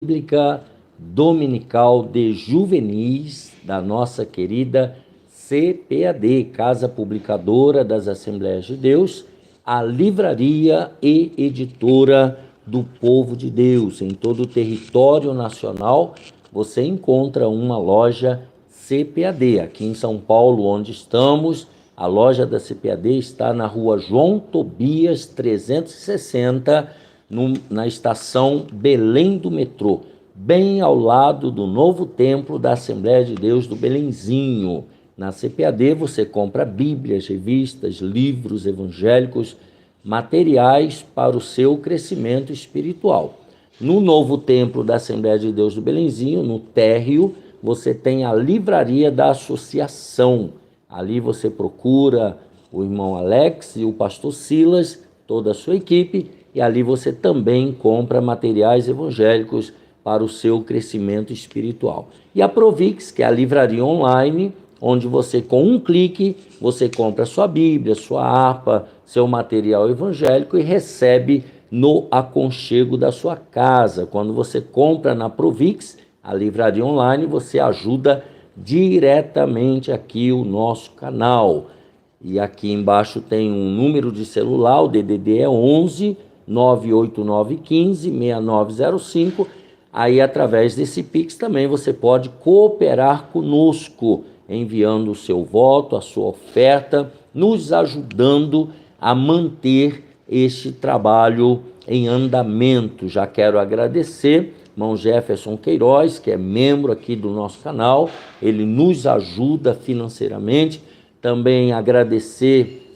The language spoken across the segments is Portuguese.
Bíblica Dominical de Juvenis da nossa querida CPAD, Casa Publicadora das Assembleias de Deus, a livraria e editora do povo de Deus. Em todo o território nacional, você encontra uma loja CPAD. Aqui em São Paulo, onde estamos, a loja da CPAD está na rua João Tobias 360, na estação Belém do metrô, bem ao lado do novo templo da Assembleia de Deus do Belenzinho. Na CPAD você compra bíblias, revistas, livros evangélicos, materiais para o seu crescimento espiritual. No novo templo da Assembleia de Deus do Belenzinho, no térreo, você tem a livraria da associação. Ali você procura o irmão Alex e o pastor Silas, toda a sua equipe, e ali você também compra materiais evangélicos para o seu crescimento espiritual. E a Provix, que é a livraria online, onde você, com um clique, você compra sua Bíblia, sua harpa, seu material evangélico e recebe no aconchego da sua casa. Quando você compra na Provix, a livraria online, você ajuda diretamente aqui o nosso canal. E aqui embaixo tem um número de celular, o DDD é 11 98915 6905. Aí, através desse Pix, também você pode cooperar conosco, enviando o seu voto, a sua oferta, nos ajudando a manter este trabalho em andamento. Já quero agradecer irmão Jefferson Queiroz, que é membro aqui do nosso canal, ele nos ajuda financeiramente. Também agradecer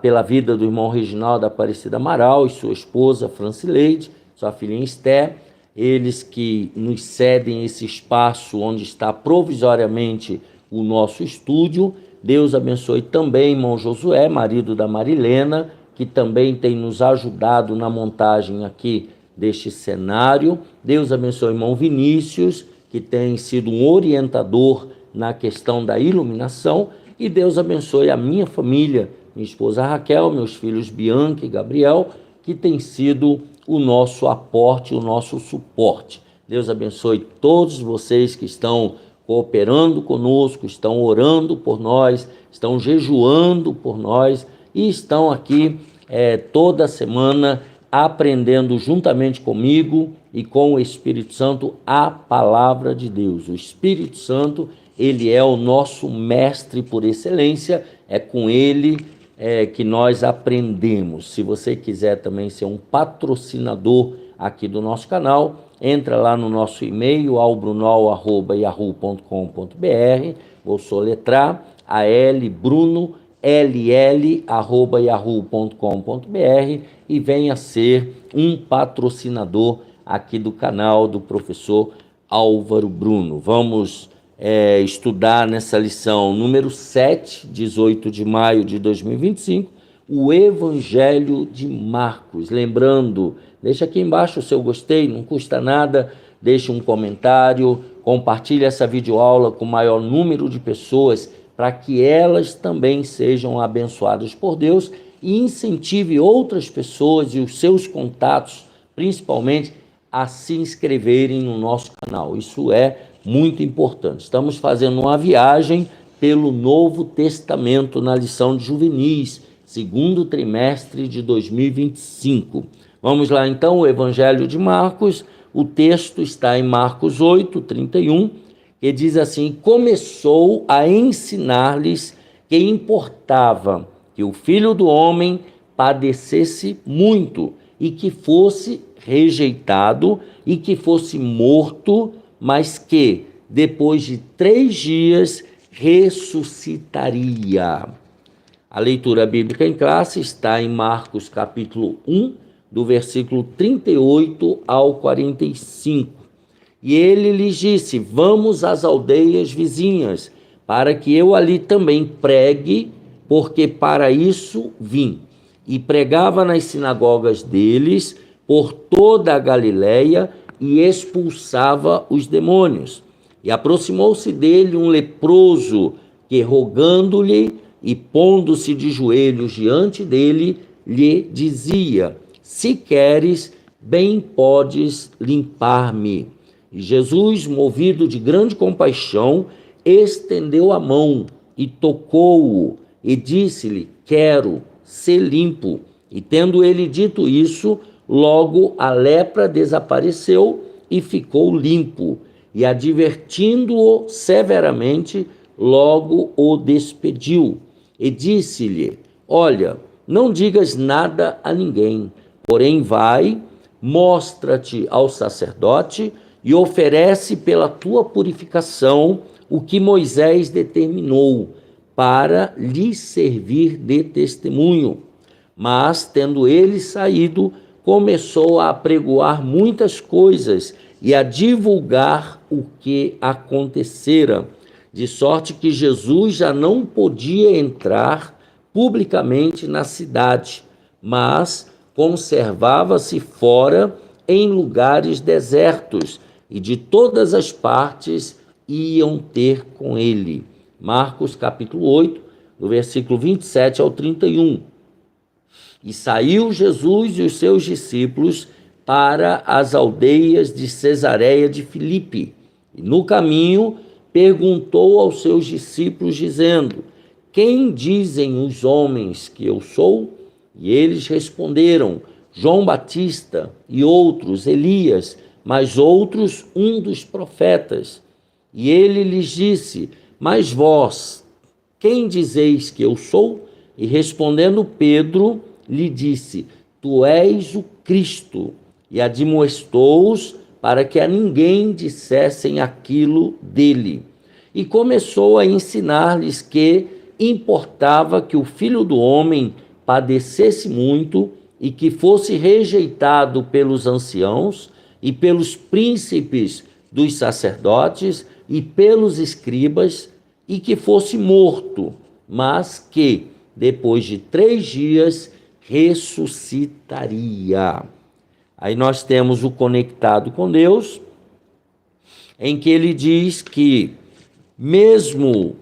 pela vida do irmão Reginaldo Aparecida Amaral e sua esposa Francileide, sua filhinha Esther, eles que nos cedem esse espaço onde está provisoriamente o nosso estúdio. Deus abençoe também irmão Josué, marido da Marilena, que também tem nos ajudado na montagem aqui deste cenário. Deus abençoe irmão Vinícius, que tem sido um orientador na questão da iluminação. E Deus abençoe a minha família, minha esposa Raquel, meus filhos Bianca e Gabriel, que tem sido o nosso aporte, o nosso suporte. Deus abençoe todos vocês que estão cooperando conosco, estão orando por nós, estão jejuando por nós e estão aqui toda semana aprendendo juntamente comigo e com o Espírito Santo a palavra de Deus. O Espírito Santo, ele é o nosso mestre por excelência, é com ele que nós aprendemos. Se você quiser também ser um patrocinador aqui do nosso canal, entra lá no nosso e-mail, albruno@yahoo.com.br, vou soletrar, albruno@yahoo.com.br e venha ser um patrocinador aqui do canal do professor Álvaro Bruno. Vamos estudar nessa lição número 7, 18 de maio de 2025, o Evangelho de Marcos. Lembrando, deixa aqui embaixo o seu gostei, não custa nada, deixe um comentário, compartilhe essa videoaula com o maior número de pessoas para que elas também sejam abençoadas por Deus e incentive outras pessoas e os seus contatos, principalmente, a se inscreverem no nosso canal. Isso é muito importante. Estamos fazendo uma viagem pelo Novo Testamento na lição de Juvenis, segundo trimestre de 2025. Vamos lá então, o Evangelho de Marcos. O texto está em Marcos 8, 31, que diz assim: começou a ensinar-lhes que importava que o Filho do Homem padecesse muito e que fosse rejeitado e que fosse morto, mas que, depois de 3 dias, ressuscitaria. A leitura bíblica em classe está em Marcos capítulo 1, do versículo 38 ao 45. E ele lhes disse: vamos às aldeias vizinhas, para que eu ali também pregue, porque para isso vim. E pregava nas sinagogas deles por toda a Galileia, e expulsava os demônios. E aproximou-se dele um leproso, que rogando-lhe e pondo-se de joelhos diante dele, lhe dizia: se queres, bem podes limpar-me. E Jesus, movido de grande compaixão, estendeu a mão e tocou-o e disse-lhe: quero ser limpo. E tendo ele dito isso, logo a lepra desapareceu e ficou limpo. E advertindo-o severamente, logo o despediu. E disse-lhe: olha, não digas nada a ninguém, porém vai, mostra-te ao sacerdote e oferece pela tua purificação o que Moisés determinou, para lhe servir de testemunho. Mas, tendo ele saído, começou a apregoar muitas coisas e a divulgar o que acontecera, de sorte que Jesus já não podia entrar publicamente na cidade, mas conservava-se fora em lugares desertos, e de todas as partes iam ter com ele. Marcos capítulo 8, do versículo 27 ao 31. E saiu Jesus e os seus discípulos para as aldeias de Cesareia de Filipe. E no caminho perguntou aos seus discípulos, dizendo: quem dizem os homens que eu sou? E eles responderam: João Batista, e outros Elias, mas outros um dos profetas. E ele lhes disse: mas vós, quem dizeis que eu sou? E respondendo Pedro, lhe disse: tu és o Cristo. E admoestou-os para que a ninguém dissessem aquilo dele. E começou a ensinar-lhes que importava que o Filho do Homem padecesse muito e que fosse rejeitado pelos anciãos e pelos príncipes dos sacerdotes e pelos escribas, e que fosse morto, mas que, depois de 3 dias, ressuscitaria. Aí nós temos o Conectado com Deus, em que ele diz que, mesmo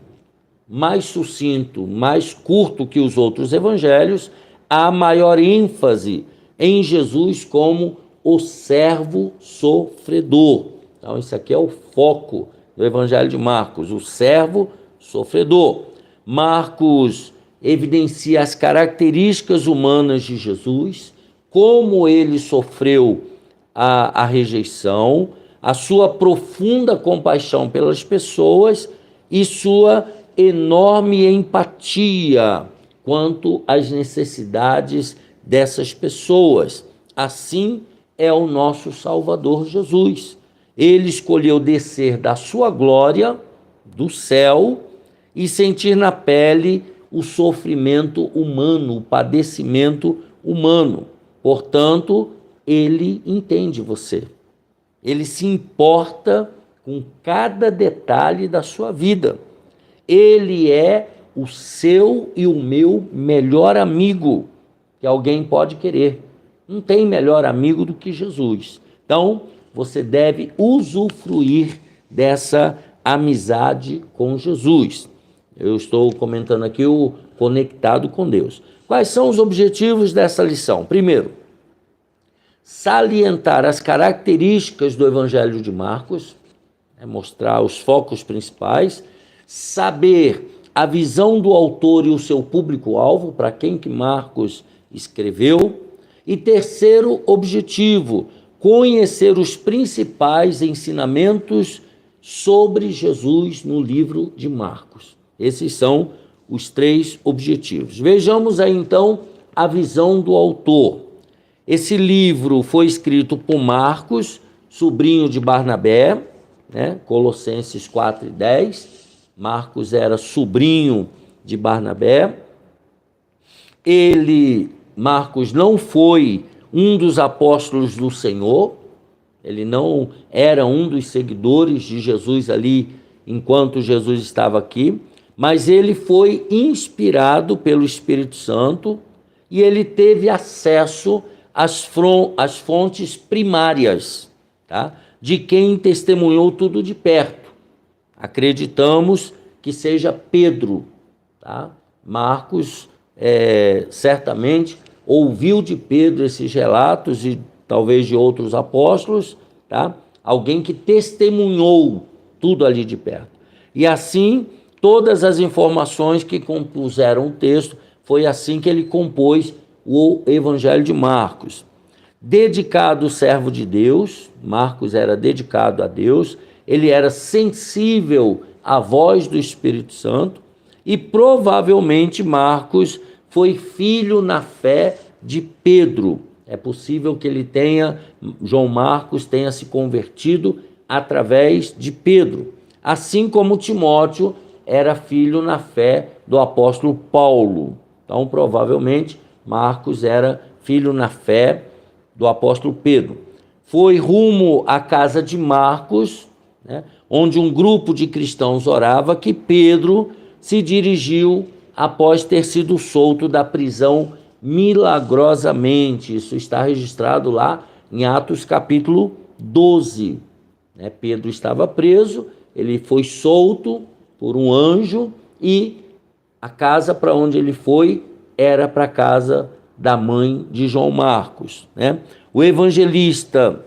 mais sucinto, mais curto que os outros evangelhos, há maior ênfase em Jesus como o servo sofredor. Então, isso aqui é o foco do Evangelho de Marcos, o servo sofredor. Marcos evidencia as características humanas de Jesus, como ele sofreu a rejeição, a sua profunda compaixão pelas pessoas e sua enorme empatia quanto às necessidades dessas pessoas. Assim é o nosso Salvador Jesus. Ele escolheu descer da sua glória, do céu, e sentir na pele o sofrimento humano, o padecimento humano. Portanto, ele entende você. Ele se importa com cada detalhe da sua vida. Ele é o seu e o meu melhor amigo que alguém pode querer. Não tem melhor amigo do que Jesus. Então, você deve usufruir dessa amizade com Jesus. Eu estou comentando aqui o Conectado com Deus. Quais são os objetivos dessa lição? Primeiro, salientar as características do Evangelho de Marcos, mostrar os focos principais, saber a visão do autor e o seu público-alvo, para quem que Marcos escreveu. E terceiro objetivo, conhecer os principais ensinamentos sobre Jesus no livro de Marcos. Esses são os 3 objetivos. Vejamos aí então a visão do autor. Esse livro foi escrito por Marcos, sobrinho de Barnabé, Colossenses 4:10. Marcos era sobrinho de Barnabé. Marcos não foi um dos apóstolos do Senhor, ele não era um dos seguidores de Jesus ali enquanto Jesus estava aqui, mas ele foi inspirado pelo Espírito Santo e ele teve acesso às fontes primárias, de quem testemunhou tudo de perto. Acreditamos que seja Pedro. Marcos certamente ouviu de Pedro esses relatos e talvez de outros apóstolos, alguém que testemunhou tudo ali de perto. E assim, todas as informações que compuseram o texto, foi assim que ele compôs o Evangelho de Marcos. Dedicado servo de Deus, Marcos era dedicado a Deus, ele era sensível à voz do Espírito Santo e provavelmente Marcos foi filho na fé de Pedro. É possível que João Marcos tenha se convertido através de Pedro, assim como Timóteo era filho na fé do apóstolo Paulo. Então, provavelmente, Marcos era filho na fé do apóstolo Pedro. Foi rumo à casa de Marcos, onde um grupo de cristãos orava, que Pedro se dirigiu após ter sido solto da prisão milagrosamente. Isso está registrado lá em Atos capítulo 12. Pedro estava preso, ele foi solto por um anjo e a casa para onde ele foi era para a casa da mãe de João Marcos. O evangelista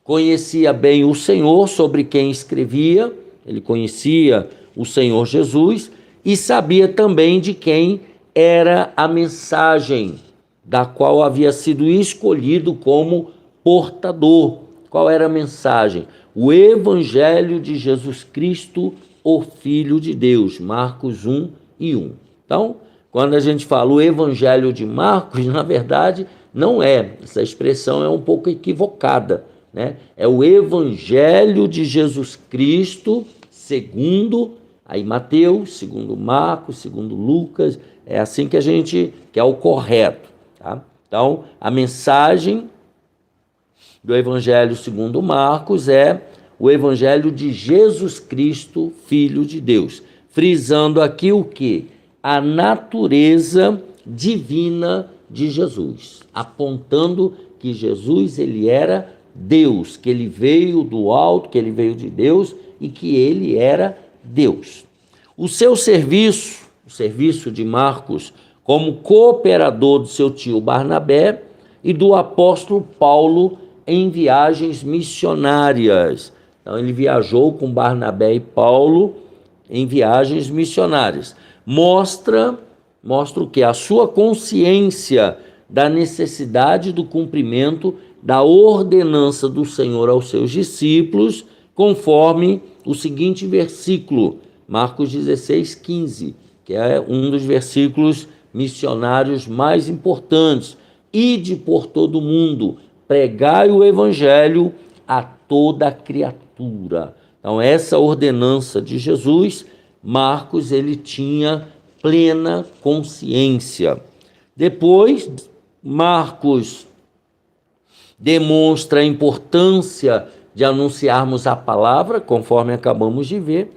conhecia bem o Senhor, sobre quem escrevia, ele conhecia o Senhor Jesus e sabia também de quem era a mensagem da qual havia sido escolhido como portador. Qual era a mensagem? O Evangelho de Jesus Cristo, o Filho de Deus, Marcos 1:1. Então, quando a gente fala o Evangelho de Marcos, na verdade, não é. Essa expressão é um pouco equivocada, É o Evangelho de Jesus Cristo, segundo aí Mateus, segundo Marcos, segundo Lucas, é assim que é o correto, tá? Então, a mensagem do Evangelho segundo Marcos é o Evangelho de Jesus Cristo, Filho de Deus, frisando aqui o quê? A natureza divina de Jesus, apontando que Jesus ele era Deus, que ele veio do alto, que ele veio de Deus e que ele era Deus. O seu serviço, o serviço de Marcos como cooperador do seu tio Barnabé e do apóstolo Paulo em viagens missionárias. Então ele viajou com Barnabé e Paulo em viagens missionárias. Mostra o que? A sua consciência da necessidade do cumprimento da ordenança do Senhor aos seus discípulos, conforme o seguinte versículo, Marcos 16:15, que é um dos versículos missionários mais importantes. Ide por todo o mundo, pregai o evangelho a toda criatura. Então, essa ordenança de Jesus, Marcos ele tinha plena consciência. Depois, Marcos demonstra a importância de anunciarmos a palavra, conforme acabamos de ver,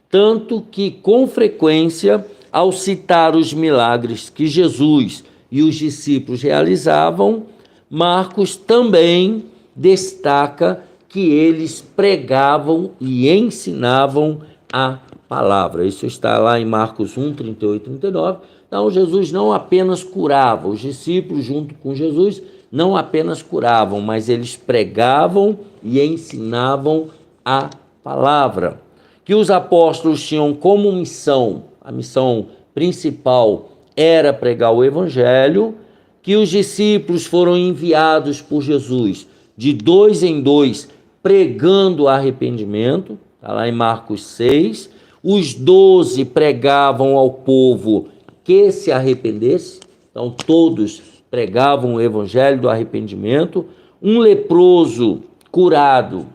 tanto que, com frequência, ao citar os milagres que Jesus e os discípulos realizavam, Marcos também destaca que eles pregavam e ensinavam a palavra. Isso está lá em Marcos 1:38-39. Então, Jesus não apenas curava, os discípulos, junto com Jesus, não apenas curavam, mas eles pregavam e ensinavam a palavra. Que os apóstolos tinham como missão, a missão principal era pregar o evangelho, que os discípulos foram enviados por Jesus de 2 em 2, pregando arrependimento, está lá em Marcos 6. Os 12 pregavam ao povo que se arrependesse, então todos pregavam o evangelho do arrependimento. Um leproso curado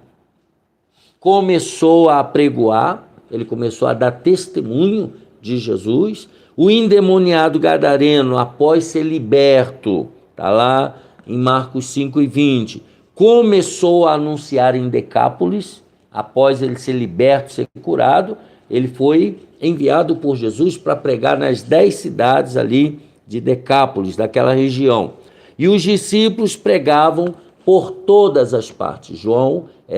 começou a apregoar, ele começou a dar testemunho de Jesus. O endemoniado gadareno, após ser liberto, está lá em Marcos 5:20, começou a anunciar em Decápolis. Após ele ser liberto, ser curado, ele foi enviado por Jesus para pregar nas 10 cidades ali de Decápolis, daquela região. E os discípulos pregavam por todas as partes.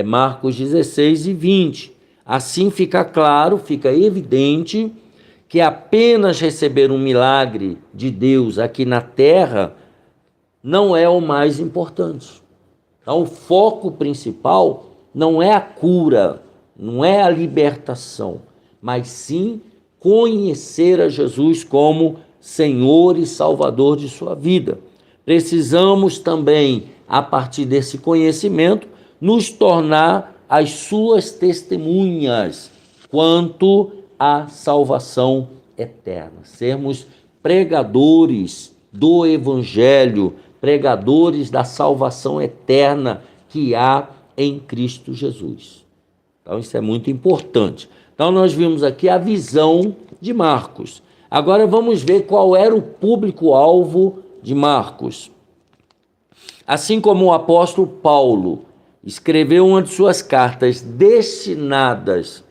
Marcos 16:20. Assim fica claro, fica evidente que apenas receber um milagre de Deus aqui na terra não é o mais importante. Então, o foco principal não é a cura, não é a libertação, mas sim conhecer a Jesus como Senhor e Salvador de sua vida. Precisamos também, a partir desse conhecimento, nos tornar as suas testemunhas quanto à salvação eterna. Sermos pregadores do Evangelho, pregadores da salvação eterna que há em Cristo Jesus. Então, isso é muito importante. Então, nós vimos aqui a visão de Marcos. Agora, vamos ver qual era o público-alvo de Marcos. Assim como o apóstolo Paulo escreveu uma de suas cartas destinada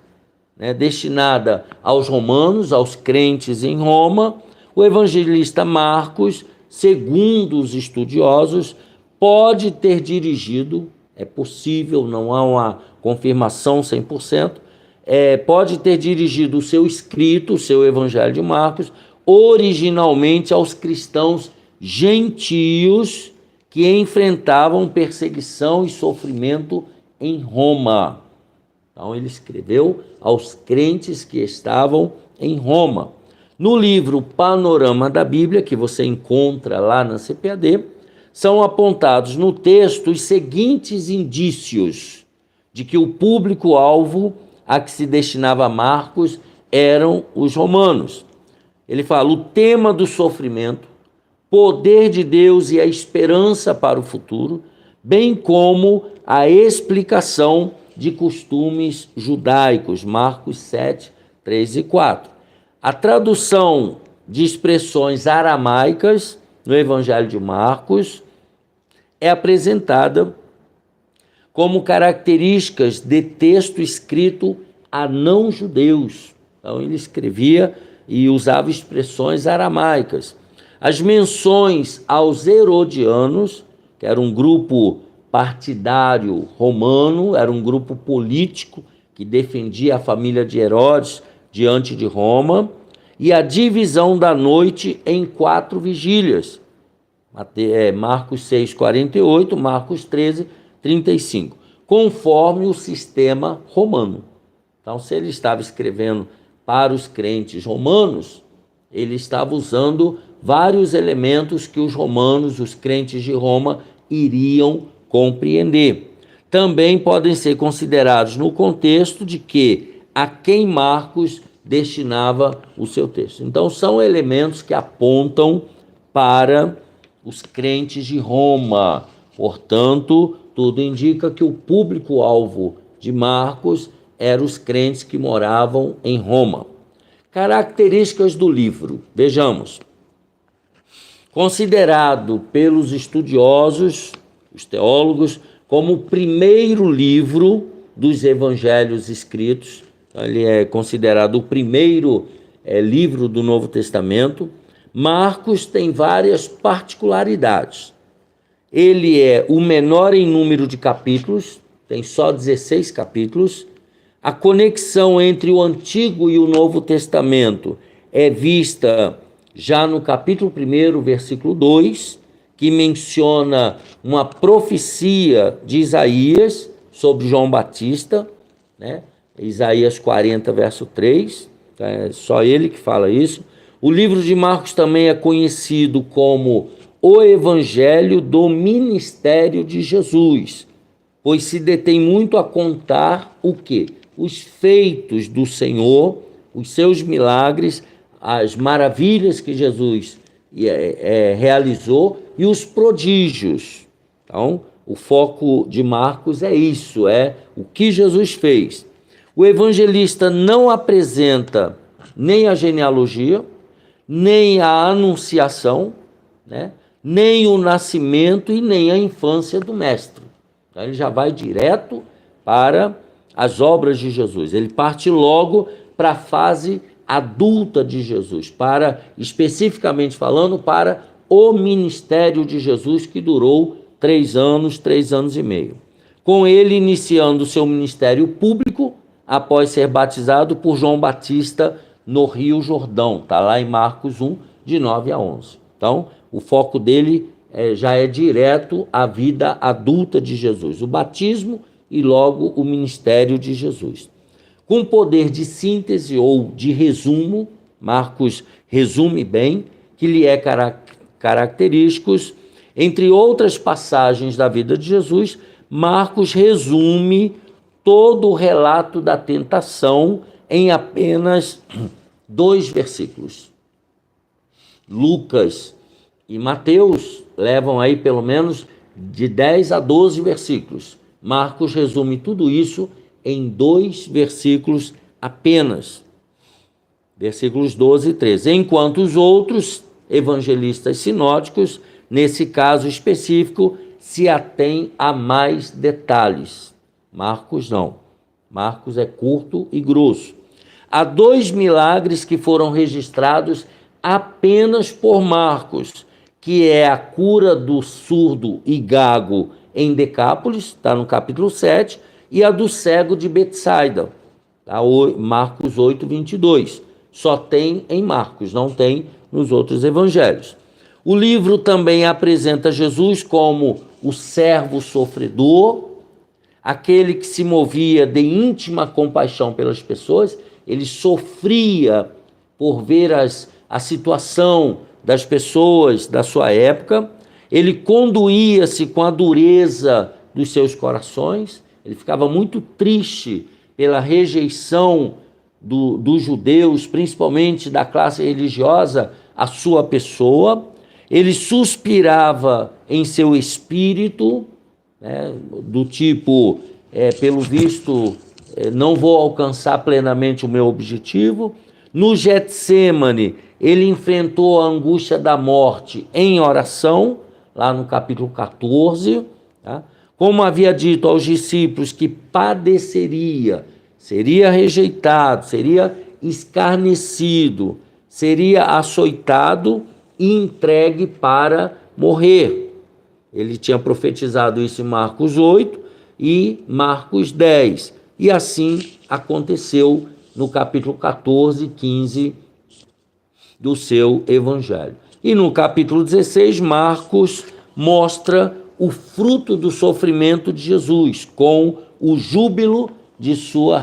aos romanos, aos crentes em Roma, o evangelista Marcos, segundo os estudiosos, pode ter dirigido, é possível, não há uma confirmação 100%, pode ter dirigido o seu escrito, o seu Evangelho de Marcos, originalmente aos cristãos gentios que enfrentavam perseguição e sofrimento em Roma. Então, ele escreveu aos crentes que estavam em Roma. No livro Panorama da Bíblia, que você encontra lá na CPAD, são apontados no texto os seguintes indícios de que o público-alvo a que se destinava Marcos eram os romanos. Ele fala: o tema do sofrimento, poder de Deus e a esperança para o futuro, bem como a explicação de costumes judaicos, Marcos 7, 3 e 4. A tradução de expressões aramaicas no Evangelho de Marcos é apresentada como características de texto escrito a não-judeus. Então, ele escrevia e usava expressões aramaicas. As menções aos herodianos, que era um grupo partidário romano, era um grupo político que defendia a família de Herodes diante de Roma, e a divisão da noite em 4 vigílias. Marcos 6, 48, Marcos 13, 35, conforme o sistema romano. Então, se ele estava escrevendo para os crentes romanos, ele estava usando vários elementos que os romanos, os crentes de Roma, iriam compreender. Também podem ser considerados no contexto de que a quem Marcos destinava o seu texto. Então, são elementos que apontam para os crentes de Roma. Portanto, tudo indica que o público-alvo de Marcos eram os crentes que moravam em Roma. Características do livro. Vejamos. Considerado pelos estudiosos, os teólogos, como o primeiro livro dos evangelhos escritos. Ele é considerado o primeiro livro do Novo Testamento. Marcos tem várias particularidades. Ele é o menor em número de capítulos, tem só 16 capítulos. A conexão entre o Antigo e o Novo Testamento é vista já no capítulo 1, versículo 2, que menciona uma profecia de Isaías sobre João Batista, né? Isaías 40, verso 3, é só ele que fala isso. O livro de Marcos também é conhecido como o Evangelho do Ministério de Jesus, pois se detém muito a contar o quê? Os feitos do Senhor, os seus milagres, as maravilhas que Jesus realizou e os prodígios. Então, o foco de Marcos é isso, é o que Jesus fez. O evangelista não apresenta nem a genealogia, nem a anunciação, né? Nem o nascimento e nem a infância do mestre. Então, ele já vai direto para as obras de Jesus. Ele parte logo para a fase adulta de Jesus, para, especificamente falando, para o ministério de Jesus, que durou 3 anos e meio. Com ele iniciando o seu ministério público, após ser batizado por João Batista no Rio Jordão. Está lá em Marcos 1, de 9 a 11. Então, o foco dele já é direto à vida adulta de Jesus. O batismo e logo o ministério de Jesus. Com poder de síntese ou de resumo, Marcos resume bem, que lhe é característico, entre outras passagens da vida de Jesus, Marcos resume todo o relato da tentação em apenas 2 versículos. Lucas e Mateus levam aí pelo menos de 10 a 12 versículos. Marcos resume tudo isso em 2 versículos apenas. Versículos 12 e 13. Enquanto os outros evangelistas sinóticos, nesse caso específico, se atém a mais detalhes. Marcos não. Marcos é curto e grosso. Há 2 milagres que foram registrados apenas por Marcos, que é a cura do surdo e gago em Decápolis, está no capítulo 7, e a do cego de Betsaida, tá? Marcos 8, 22. Só tem em Marcos, não tem nos outros evangelhos. O livro também apresenta Jesus como o servo sofredor, aquele que se movia de íntima compaixão pelas pessoas. Ele sofria por ver a situação das pessoas da sua época. Ele conduía-se com a dureza dos seus corações. Ele ficava muito triste pela rejeição dos judeus, principalmente da classe religiosa, à sua pessoa. Ele suspirava em seu espírito, né, do tipo, pelo visto, não vou alcançar plenamente o meu objetivo. No Getsêmani, ele enfrentou a angústia da morte em oração, lá no capítulo 14, tá? Como havia dito aos discípulos que padeceria, seria rejeitado, seria escarnecido, seria açoitado e entregue para morrer. Ele tinha profetizado isso em Marcos 8 e Marcos 10. E assim aconteceu no capítulo 14 e 15 do seu evangelho. E no capítulo 16, Marcos mostra o fruto do sofrimento de Jesus, com o júbilo de sua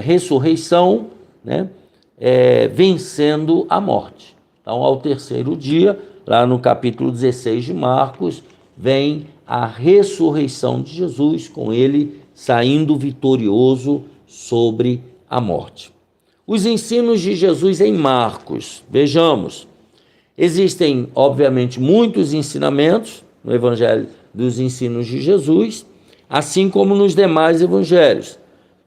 ressurreição, né? Vencendo a morte. Então, ao terceiro dia, lá no capítulo 16 de Marcos, vem a ressurreição de Jesus, com ele saindo vitorioso sobre a morte. Os ensinos de Jesus em Marcos, vejamos, existem, obviamente, muitos ensinamentos no Evangelho dos ensinos de Jesus, assim como nos demais evangelhos.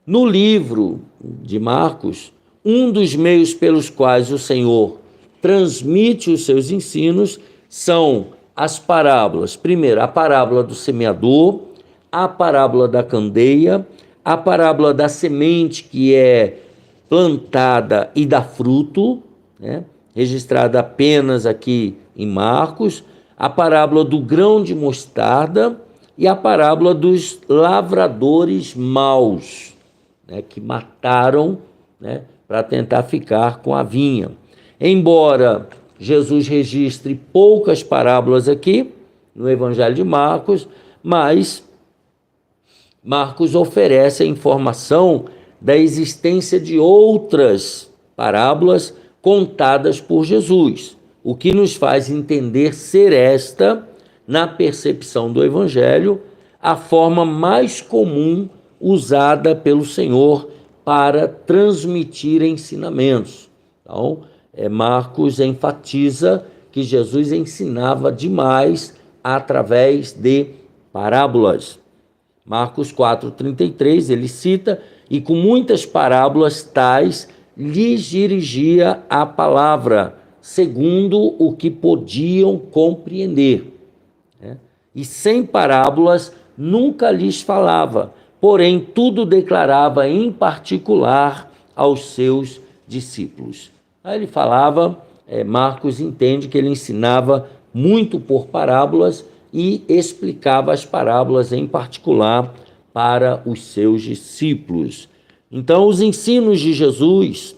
No livro de Marcos, um dos meios pelos quais o Senhor transmite os seus ensinos são as parábolas. Primeiro, a parábola do semeador, a parábola da candeia, a parábola da semente que é plantada e dá fruto, né? Registrada apenas aqui em Marcos, a parábola do grão de mostarda e a parábola dos lavradores maus, né? Que mataram, né? Para tentar ficar com a vinha. Embora Jesus registre poucas parábolas aqui no Evangelho de Marcos, mas Marcos oferece a informação da existência de outras parábolas contadas por Jesus, o que nos faz entender ser esta, na percepção do Evangelho, a forma mais comum usada pelo Senhor para transmitir ensinamentos. Então, Marcos enfatiza que Jesus ensinava demais através de parábolas. Marcos 4,33, ele cita, e com muitas parábolas tais lhes dirigia a palavra, segundo o que podiam compreender. E sem parábolas nunca lhes falava, porém tudo declarava em particular aos seus discípulos. Aí ele falava, Marcos entende que ele ensinava muito por parábolas e explicava as parábolas em particular para os seus discípulos. Então, os ensinos de Jesus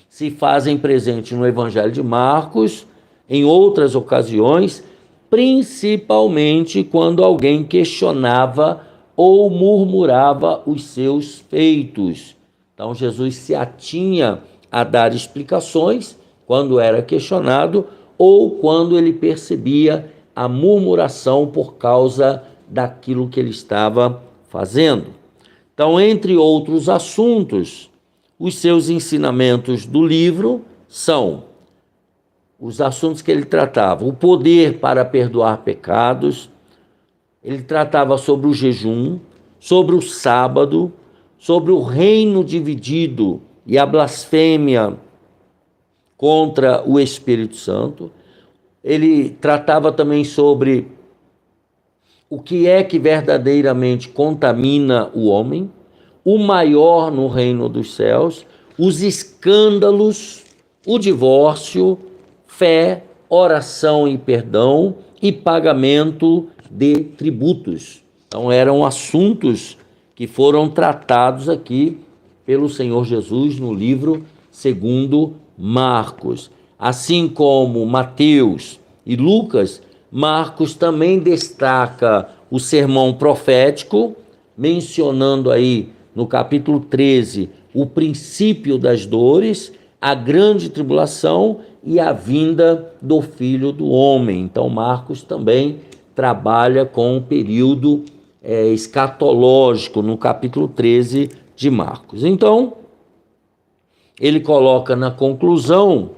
se fazem presentes no Evangelho de Marcos, em outras ocasiões, principalmente quando alguém questionava ou murmurava os seus feitos. Então Jesus se atinha a dar explicações quando era questionado ou quando ele percebia a murmuração por causa daquilo que ele estava fazendo. Então, entre outros assuntos, os seus ensinamentos do livro são os assuntos que ele tratava: o poder para perdoar pecados, ele tratava sobre o jejum, sobre o sábado, sobre o reino dividido e a blasfêmia contra o Espírito Santo. Ele tratava também sobre o que é que verdadeiramente contamina o homem, o maior no reino dos céus, os escândalos, o divórcio, fé, oração e perdão e pagamento de tributos. Então eram assuntos que foram tratados aqui pelo Senhor Jesus no livro segundo Marcos. Assim como Mateus e Lucas, Marcos também destaca o sermão profético, mencionando aí no capítulo 13 o princípio das dores, a grande tribulação e a vinda do Filho do Homem. Então Marcos também trabalha com o período escatológico no capítulo 13 de Marcos. Então, ele coloca na conclusão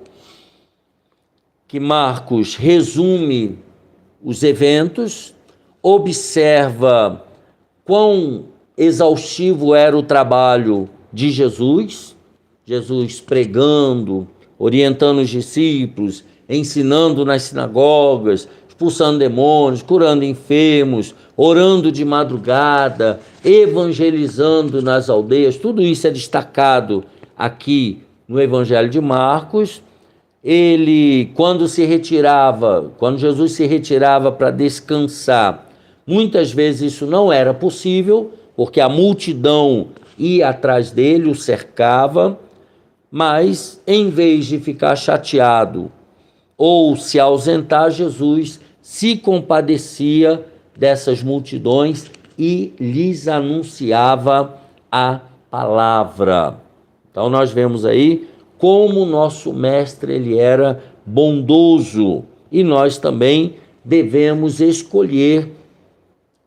que Marcos resume os eventos, observa quão exaustivo era o trabalho de Jesus pregando, orientando os discípulos, ensinando nas sinagogas, expulsando demônios, curando enfermos, orando de madrugada, evangelizando nas aldeias. Tudo isso é destacado aqui no Evangelho de Marcos. Ele, quando Jesus se retirava para descansar, muitas vezes isso não era possível, porque a multidão ia atrás dele, o cercava, mas em vez de ficar chateado ou se ausentar, Jesus se compadecia dessas multidões e lhes anunciava a palavra. Então nós vemos aí como o nosso mestre ele era bondoso, e nós também devemos escolher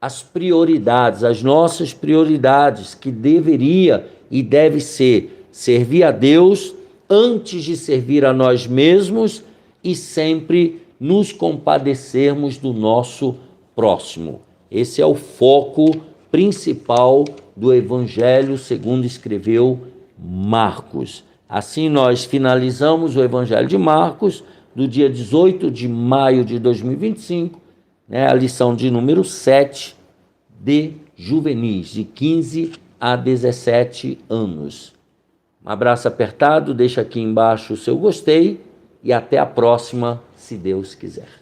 as prioridades, as nossas prioridades, que deveria e deve ser servir a Deus antes de servir a nós mesmos e sempre nos compadecermos do nosso próximo. Esse é o foco principal do Evangelho segundo escreveu Marcos. Assim nós finalizamos o Evangelho de Marcos do dia 18 de maio de 2025, a lição de número 7 de juvenis, de 15 a 17 anos. Um abraço apertado, deixa aqui embaixo o seu gostei e até a próxima, se Deus quiser.